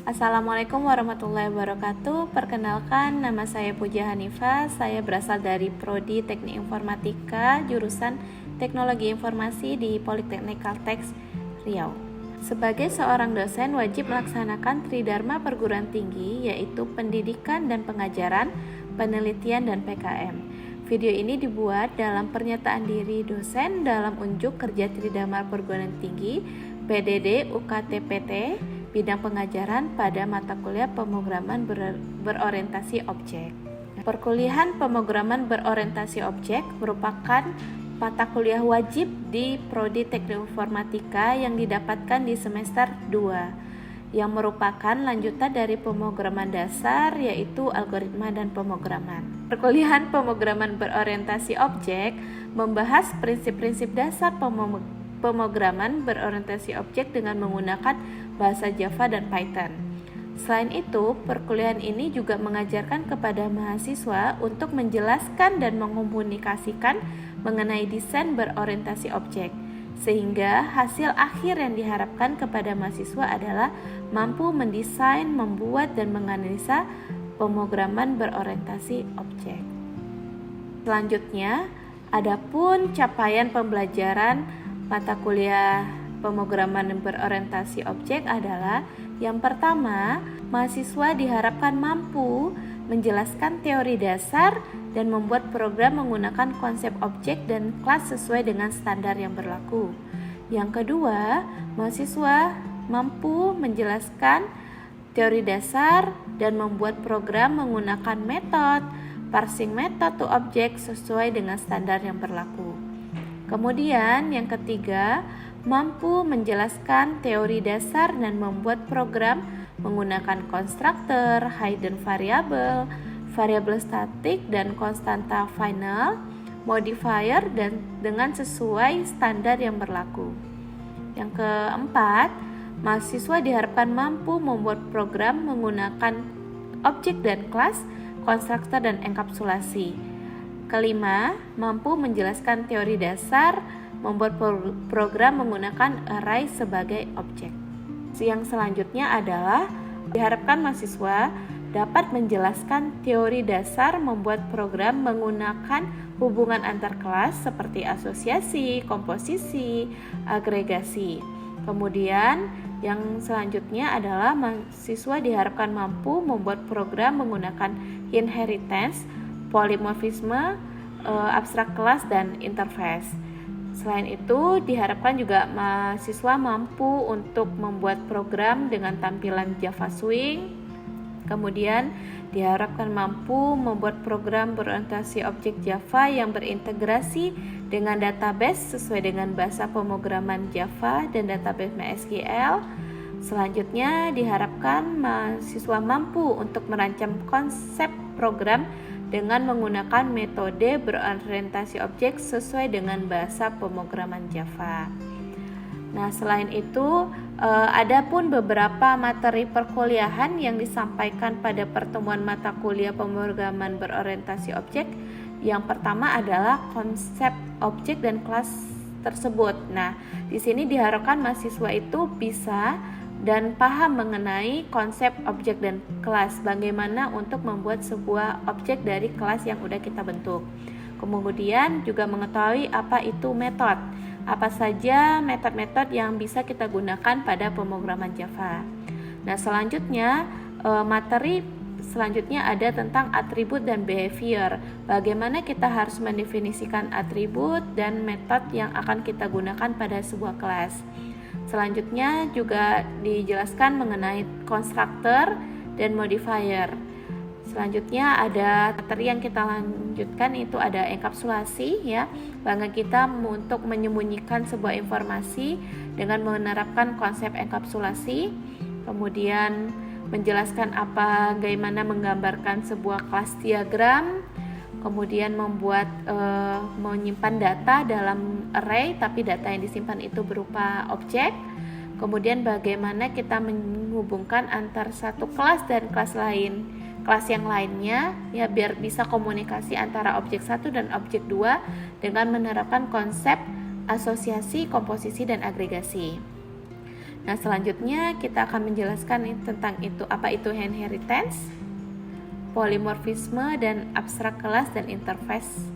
Assalamualaikum warahmatullahi wabarakatuh. Perkenalkan, nama saya Puja Hanifah. Saya berasal dari Prodi Teknik Informatika, jurusan Teknologi Informasi di Politeknik Kalteks, Riau. Sebagai seorang dosen wajib melaksanakan Tridharma Perguruan Tinggi, yaitu pendidikan dan pengajaran, penelitian dan PKM. Video ini dibuat dalam pernyataan diri dosen dalam unjuk kerja Tridharma Perguruan Tinggi PDD UKTPT bidang pengajaran pada mata kuliah pemrograman berorientasi objek. Perkuliahan pemrograman berorientasi objek merupakan mata kuliah wajib di Prodi Teknik Informatika yang didapatkan di semester 2, yang merupakan lanjutan dari pemrograman dasar, yaitu algoritma dan pemrograman. Perkuliahan pemrograman berorientasi objek membahas prinsip-prinsip dasar pemrograman berorientasi objek dengan menggunakan bahasa Java dan Python. Selain itu, perkuliahan ini juga mengajarkan kepada mahasiswa untuk menjelaskan dan mengkomunikasikan mengenai desain berorientasi objek, sehingga hasil akhir yang diharapkan kepada mahasiswa adalah mampu mendesain, membuat, dan menganalisa pemrograman berorientasi objek. Selanjutnya, adapun capaian pembelajaran mata kuliah pemrograman berorientasi objek adalah yang pertama, mahasiswa diharapkan mampu menjelaskan teori dasar dan membuat program menggunakan konsep objek dan kelas sesuai dengan standar yang berlaku. Yang kedua, mahasiswa mampu menjelaskan teori dasar dan membuat program menggunakan metode parsing method to object sesuai dengan standar yang berlaku. Kemudian yang ketiga, mampu menjelaskan teori dasar dan membuat program menggunakan konstruktor, hidden variable, variabel statik dan konstanta final, modifier dan dengan sesuai standar yang berlaku. Yang keempat, mahasiswa diharapkan mampu membuat program menggunakan objek dan kelas, konstruktor dan enkapsulasi. Kelima, mampu menjelaskan teori dasar, membuat program menggunakan array sebagai objek. Yang selanjutnya adalah diharapkan mahasiswa dapat menjelaskan teori dasar, membuat program menggunakan hubungan antar kelas seperti asosiasi, komposisi, agregasi. Kemudian yang selanjutnya adalah mahasiswa diharapkan mampu membuat program menggunakan inheritance, polimorfisme, abstrak kelas, dan interface. Selain itu, diharapkan juga mahasiswa mampu untuk membuat program dengan tampilan Java Swing. Kemudian, diharapkan mampu membuat program berorientasi objek Java yang berintegrasi dengan database sesuai dengan bahasa pemrograman Java dan database MySQL. Selanjutnya, diharapkan mahasiswa mampu untuk merancang konsep program dengan menggunakan metode berorientasi objek sesuai dengan bahasa pemrograman Java. Nah, selain itu, ada pun beberapa materi perkuliahan yang disampaikan pada pertemuan mata kuliah pemrograman berorientasi objek. Yang pertama adalah konsep objek dan kelas tersebut. Nah, di sini diharapkan mahasiswa itu bisa dan paham mengenai konsep objek dan kelas, bagaimana untuk membuat sebuah objek dari kelas yang sudah kita bentuk. Kemudian juga mengetahui apa itu metode, apa saja metode-metode yang bisa kita gunakan pada pemrograman Java. Nah, selanjutnya materi selanjutnya ada tentang atribut dan behavior, bagaimana kita harus mendefinisikan atribut dan metode yang akan kita gunakan pada sebuah kelas. Selanjutnya juga dijelaskan mengenai konstruktor dan modifier. Selanjutnya ada materi yang kita lanjutkan, itu ada enkapsulasi, ya. Bagaimana kita untuk menyembunyikan sebuah informasi dengan menerapkan konsep enkapsulasi. Kemudian menjelaskan bagaimana menggambarkan sebuah kelas diagram. Kemudian membuat menyimpan data dalam array, tapi data yang disimpan itu berupa objek. Kemudian bagaimana kita menghubungkan antar satu kelas dan kelas yang lainnya, ya, biar bisa komunikasi antara objek 1 dan objek 2 dengan menerapkan konsep asosiasi, komposisi, dan agregasi. Nah, selanjutnya kita akan menjelaskan tentang apa itu inheritance, polimorfisme, dan abstrak kelas dan interface.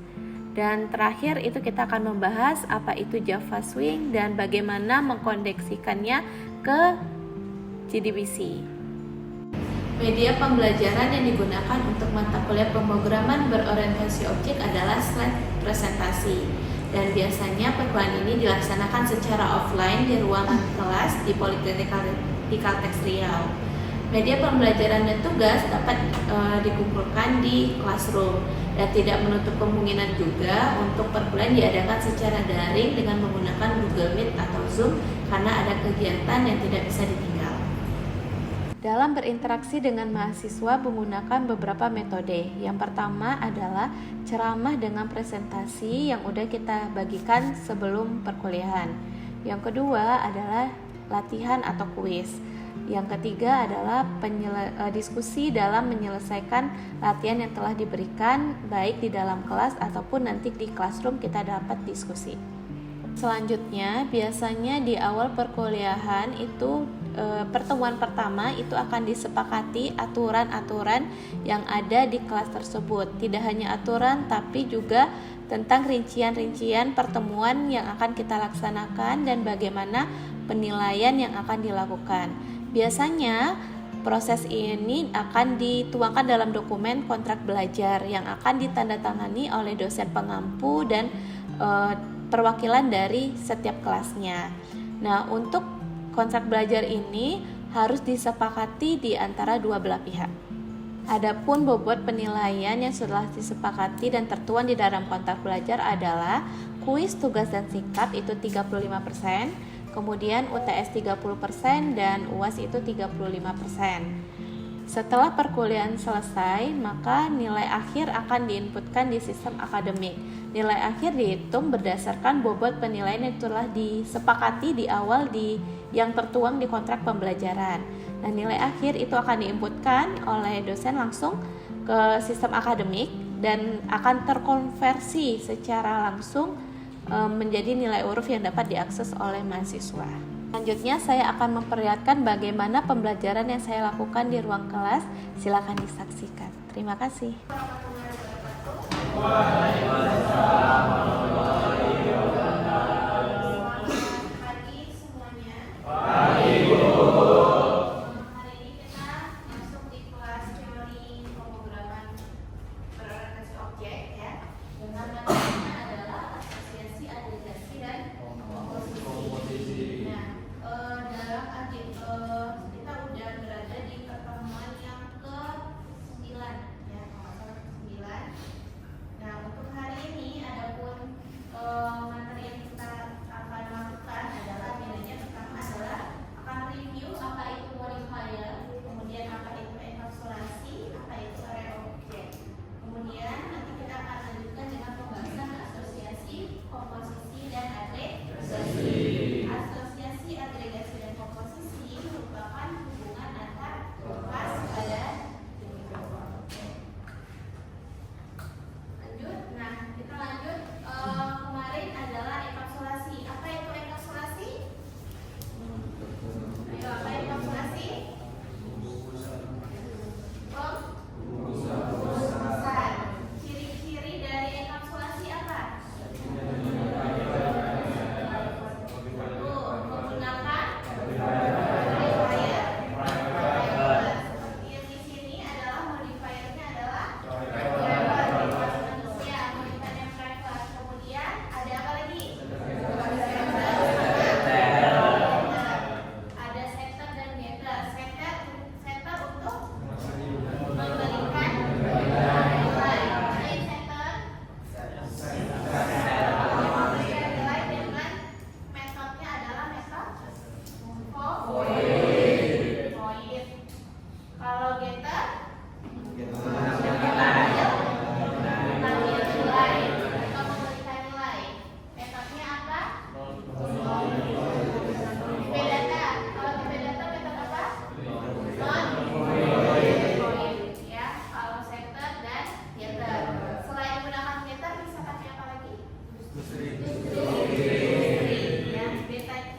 Dan terakhir itu kita akan membahas apa itu Java Swing dan bagaimana mengkoneksikannya ke JDBC. Media pembelajaran yang digunakan untuk mata kuliah pemrograman berorientasi objek adalah slide presentasi. Dan biasanya perkuliahan ini dilaksanakan secara offline di ruangan kelas di Politeknik Kalteks Riau. Media pembelajaran dan tugas dapat dikumpulkan di classroom dan tidak menutup kemungkinan juga untuk perkuliahan diadakan secara daring dengan menggunakan Google Meet atau Zoom karena ada kegiatan yang tidak bisa ditinggal. Dalam berinteraksi dengan mahasiswa menggunakan beberapa metode. Yang pertama adalah ceramah dengan presentasi yang udah kita bagikan sebelum perkuliahan. Yang kedua adalah latihan atau kuis. Yang ketiga adalah diskusi dalam menyelesaikan latihan yang telah diberikan baik di dalam kelas ataupun nanti di classroom kita dapat diskusi. Selanjutnya biasanya di awal perkuliahan itu pertemuan pertama itu akan disepakati aturan-aturan yang ada di kelas tersebut. Tidak hanya aturan tapi juga tentang rincian-rincian pertemuan yang akan kita laksanakan dan bagaimana penilaian yang akan dilakukan. Biasanya proses ini akan dituangkan dalam dokumen kontrak belajar yang akan ditandatangani oleh dosen pengampu dan perwakilan dari setiap kelasnya. Nah, untuk kontrak belajar ini harus disepakati di antara dua belah pihak. Adapun bobot penilaian yang sudah disepakati dan tertuang di dalam kontrak belajar adalah kuis, tugas, dan singkat itu 35%, kemudian UTS 30% dan UAS itu 35%. Setelah perkuliahan selesai, maka nilai akhir akan diinputkan di sistem akademik. Nilai akhir dihitung berdasarkan bobot penilaian yang telah disepakati di awal yang tertuang di kontrak pembelajaran. Nah, nilai akhir itu akan diinputkan oleh dosen langsung ke sistem akademik dan akan terkonversi secara langsung menjadi nilai huruf yang dapat diakses oleh mahasiswa. Selanjutnya saya akan memperlihatkan bagaimana pembelajaran yang saya lakukan di ruang kelas. Silakan disaksikan. Terima kasih.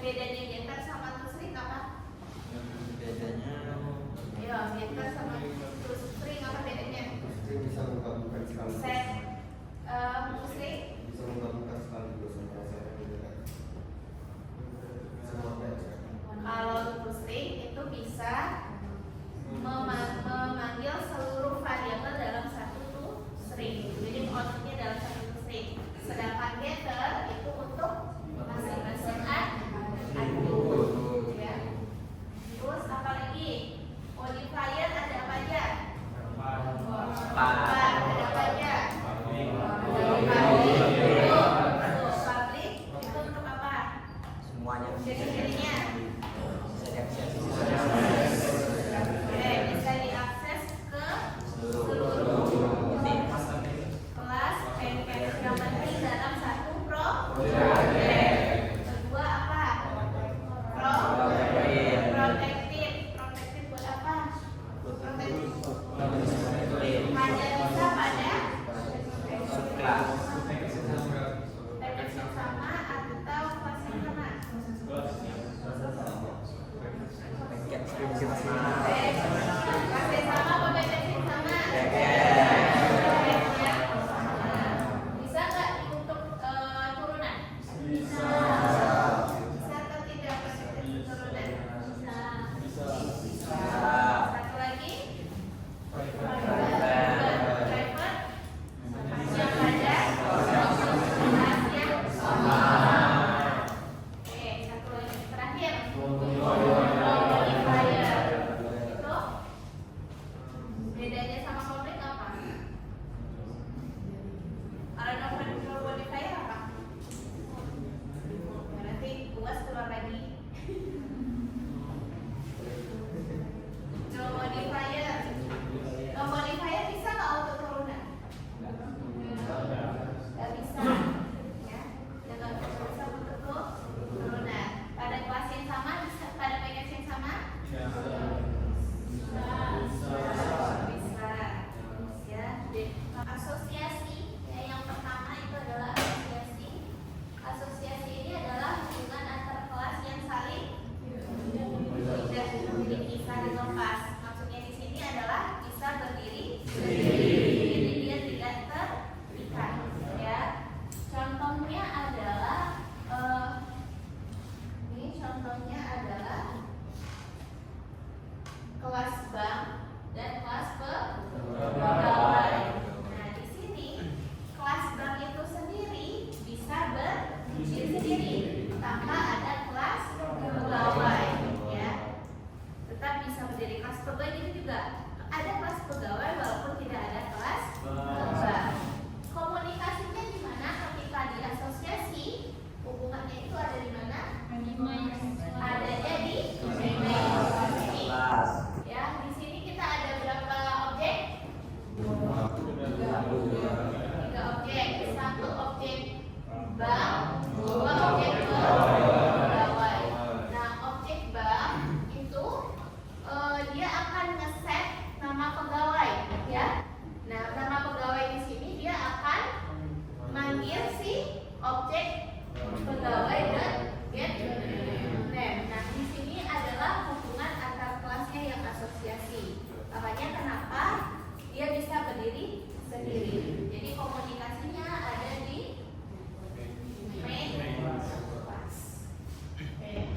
Bedanya getter sama terselit apa? meter sama to string apa bedanya? String bisa menggabungkan sekali. Set string Bisa menggabungkan sekaligus antara set dan meter. Semua batch. Kalau to string itu bisa memanggil seluruh variabel dalam satu to string. Jadi outputnya dalam satu to string. Sedangkan getter itu untuk masing-masing atribut. Ya. Terus apa lagi? Modifier ada apa aja? Ada apa aja? Public itu untuk apa? Semuanya. Ciri-cirinya. Bisa diakses ke seluruh kelas yang penting dalam satu project. Kedua apa? Protective. Protective buat apa? Protective. Hanya bisa pada Subclass. package yang sama atau kelas yang sama. Kelas yang sama apa package yang sama? Bisa nggak untuk turunan? Bisa atau tidak pakai turunan? Bisa. Satu lagi? Private yang pada kelas yang sama. Oke, satu lagi terakhir. Modifier. Itu bedanya sama public apa? Kalau no modifier apa? Berarti luas keluar lagi. No modifier. No modifier bisa nggak auto turunan? Nggak bisa. Ya, nggak bisa untuk turunan. Pada kelas yang sama, bisa pada package yang sama? Bisa. Ya, asosiasi. Ya, yang pertama itu adalah asosiasi. Asosiasi ini adalah hubungan antar kelas yang saling tidak memiliki, saling lepas. Maksudnya di sini adalah bisa berdiri sendiri. Jadi dia tidak terikat. Ya, contohnya adalah ini contohnya adalah kelas bank dan kelas pegawai. Nah, di sini kelas bank itu sendiri bisa berdiri sendiri tanpa ada kelas pegawai, ya. Tetap bisa berdiri. Kelas pegawai itu juga ada kelas pegawai walaupun tidak ada kelas bank. Komunikasinya di mana ketika di asosiasi? Hubungannya itu ada di mana? Adanya di sini. Ya, di sini kita ada berapa objek? 3 objek. 1 objek bank, 2 objek pegawai. Nah, objek bank itu dia akan nge-set nama pegawai, ya. Nah, nama pegawai di sini dia akan manggil si objek pegawai dan get name. Nah, di sini adalah hubungan antar kelasnya yang asosiasi. Makanya kenapa dia bisa berdiri sendiri. Jadi komunikasinya ada di main class. Oke.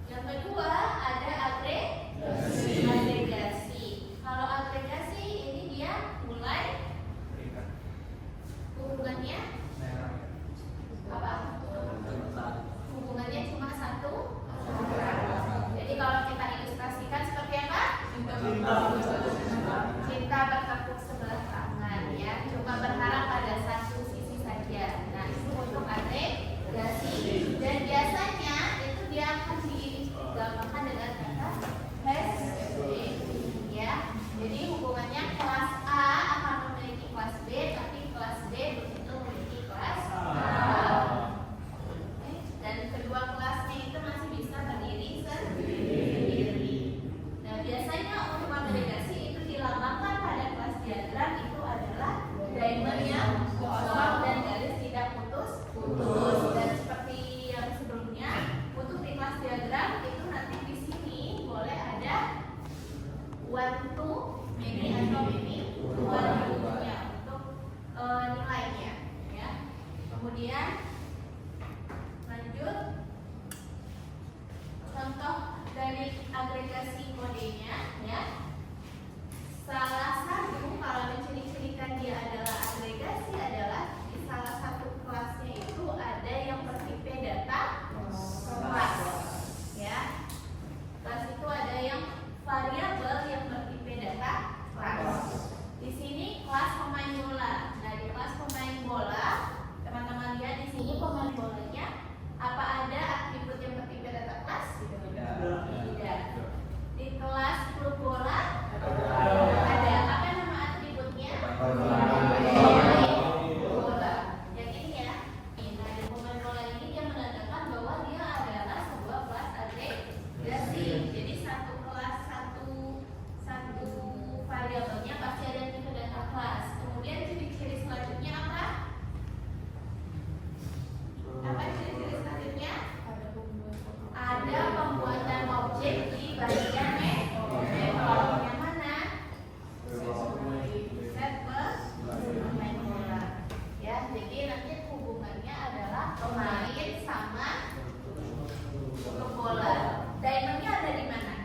Yang kedua ada agregasi. Kalau agregasi ini dia mulai hubungannya apa? Hubungannya cuma satu. Jadi kalau kita ilustrasikan seperti apa? Cinta bertepuk sebelah tangan, ya. Cuma berharap pada one to many atau many one to ya untuk nilainya ya. Kemudian lanjut contoh dari agregasi kodenya ya. Salah satu kalau menciri-cirikan dia adalah agregasi adalah di salah satu kelasnya itu ada yang bertipe data kelas ya. Kelas itu ada yang variabel yang bertipe data kelas. Di sini kelas pemain bola. Nah, di kelas pemain bola, teman-teman lihat di sini pemain bolanya apa ada atribut yang bertipe data kelas? Tidak. Di kelas klub bola ada apa nama atributnya? Bola. Yang ini ya. Nah, di pemain bola ini dia menandakan bahwa dia adalah sebuah kelas agregasi. Jadi satu kelas satu variabelnya pasti ada tipe data kelas. Kemudian ciri-ciri selanjutnya apa? Apa ciri-ciri selanjutnya? Ada pembuatan objek di bagian metode. Yang mana? Set pemain bola. Ya, jadi nanti hubungannya adalah pemain sama klub bola. Diamondnya ada di mana?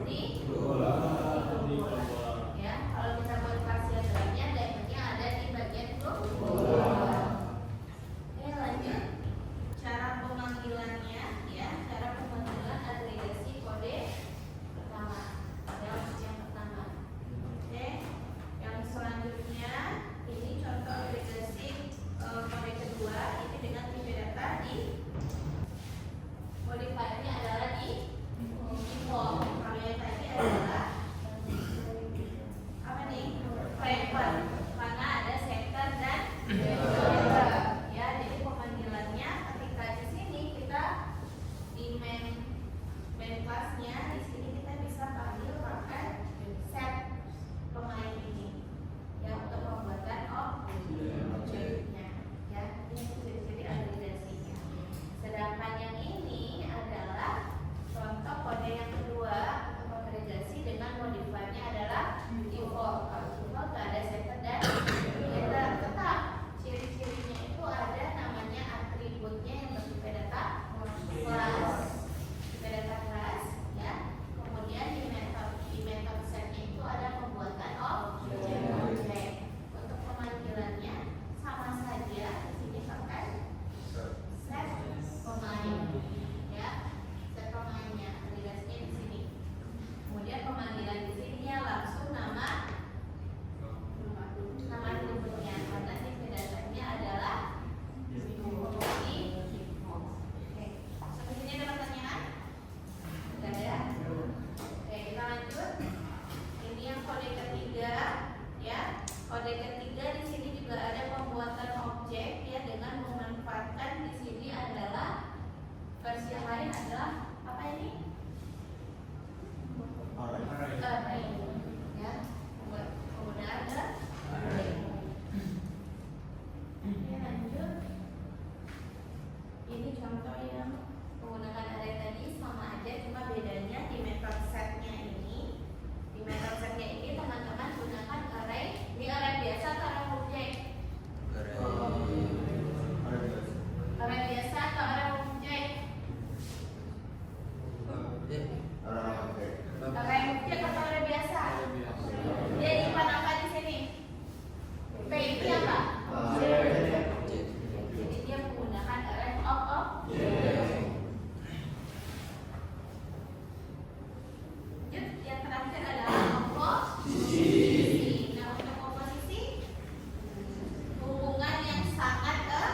Di bola. Ya, kalau kita buat pasiennya, diamondnya ada di bagian klub bola. Oke, lanjut. Cara pemanggilannya ya, cara pemanggilan agregasi kode pertama. Adalah yang pertama. Oke. Yang selanjutnya ini contoh agregasi kode kedua, ini dengan tipe data di modifiernya adalah di default. Kalau yang tadi adalah apa nih? Private. Karena ada center dan center. Ya, jadi pemanggilannya ketika di sini kita di main classnya di sini kita bisa panggil pakai set pemain ini ya untuk pembuatan objeknya ya. Ini ciri-ciri agregasinya. Sedangkan yang ini adalah contoh kode yang kedua untuk agregasi dengan modifiernya adalah default. Kalau default nggak ada center dan center, tetap ciri-cirinya itu ada namanya atributnya yang bertipe data kelas, tipe data kelas ya. Kemudian di method setnya itu ada pembuatan objek. Untuk pemanggilannya sama saja, di sini pakai set pemain ya, set pemainnya agregasinya di sini. Kemudian pemanggilan di sininya langsung nama atributnya karena tipe datanya adalah default. Oke, sampai sini ada pertanyaan? Tidak ada? Oke, kita lanjut. Ini yang kode ketiga ya. Kode ketiga di sini juga ada pembuatan objek ya dengan memanfaatkan di sini adalah versi yang lain adalah apa ini? Array ya. Kemudian ada Oke, lanjut. Ini contoh yang menggunakan array tadi sama aja, cuma bedanya di method setnya ini. Di method setnya ini teman-teman gunakan array. Ini array biasa atau array objek? Array biasa atau array objek? Array objek atau array biasa? Dia nyimpan apa di sini? P itu apa? Jadi dia menggunakan array of object. Lanjut, yang terakhir adalah komposisi. Nah, untuk komposisi hubungan yang sangat erat.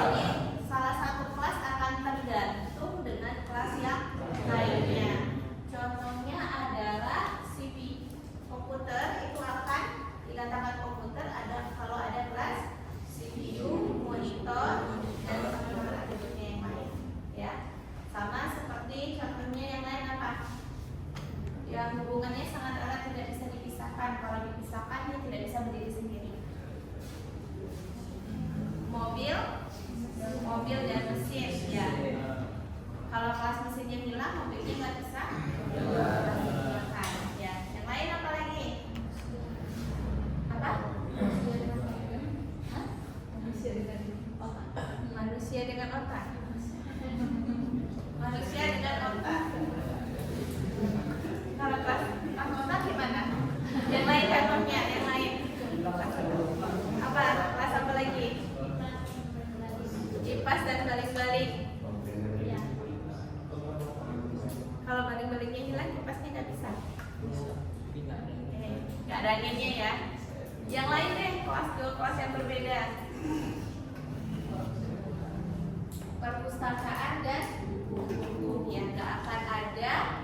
Jadi salah satu kelas akan tergantung dengan kelas yang lainnya. Contohnya adalah CPU komputer itu akan dikatakan komputer ada kalau ada kelas CPU, monitor, dan teman-teman atributnya yang lain ya. Sama seperti contohnya yang lain apa? Yang hubungannya sangat erat tidak bisa dipisahkan. Kalau dipisahkan dia tidak bisa berdiri sendiri. Mobil dan mesin ya. Kalau kelas mesinnya hilang, mobilnya nggak bisa Nggak ada agennya ya. Yang lain deh, dua kelas yang berbeda. Perpustakaan dan buku ya, nggak akan ada